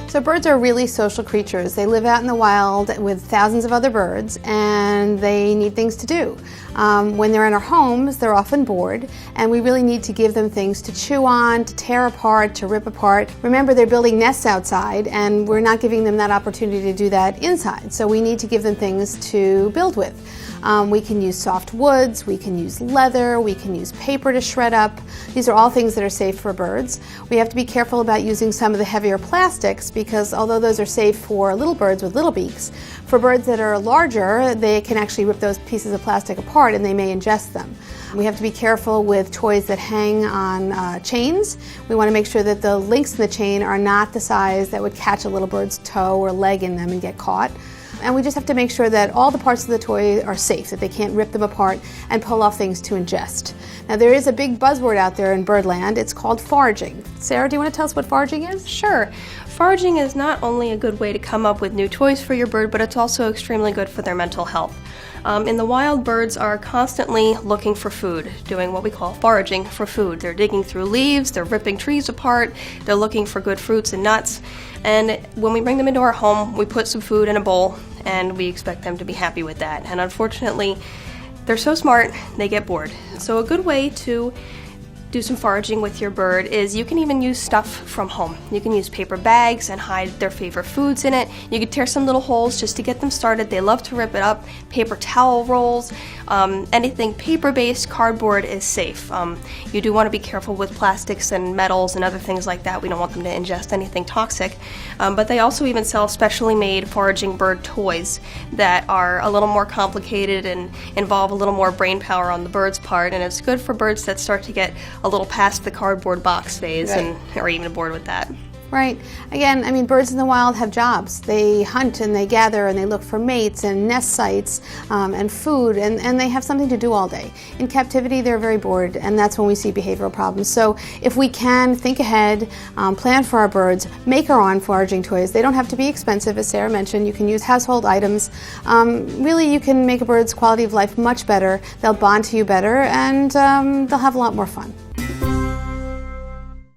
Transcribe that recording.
So birds are really social creatures. They live out in the wild with thousands of other birds, and they need things to do. When they're in our homes, they're often bored, and we really need to give them things to chew on, to tear apart, to rip apart. Remember, they're building nests outside, and we're not giving them that opportunity to do that inside. So we need to give them things to build with. We can use soft woods, we can use leather, we can use paper to shred up. These are all things that are safe for birds. We have to be careful about using some of the heavier plastics because although those are safe for little birds with little beaks, for birds that are larger, they can actually rip those pieces of plastic apart and they may ingest them. We have to be careful with toys that hang on chains. We want to make sure that the links in the chain are not the size that would catch a little bird's toe or leg in them and get caught. And we just have to make sure that all the parts of the toy are safe, that they can't rip them apart and pull off things to ingest. Now there is a big buzzword out there in birdland. It's called foraging. Sarah, do you want to tell us what foraging is? Sure. Foraging is not only a good way to come up with new toys for your bird, but it's also extremely good for their mental health. In the wild, birds are constantly looking for food, doing what we call foraging for food. They're digging through leaves, they're ripping trees apart, they're looking for good fruits and nuts. And when we bring them into our home, we put some food in a bowl, and we expect them to be happy with that. And unfortunately, they're so smart, they get bored. So a good way to do some foraging with your bird is you can even use stuff from home. You can use paper bags and hide their favorite foods in it. You can tear some little holes just to get them started. They love to rip it up. Paper towel rolls, anything paper-based, cardboard is safe. You do want to be careful with plastics and metals and other things like that. We don't want them to ingest anything toxic. But they also even sell specially made foraging bird toys that are a little more complicated and involve a little more brain power on the bird's part, and it's good for birds that start to get a little past the cardboard box phase, right, and are even bored with that. Right. Again, I mean, birds in the wild have jobs. They hunt and they gather and they look for mates and nest sites and food, and they have something to do all day. In captivity, they're very bored, and that's when we see behavioral problems. So if we can think ahead, plan for our birds, make our own foraging toys. They don't have to be expensive, as Sarah mentioned. You can use household items. Really, you can make a bird's quality of life much better. They'll bond to you better, and they'll have a lot more fun.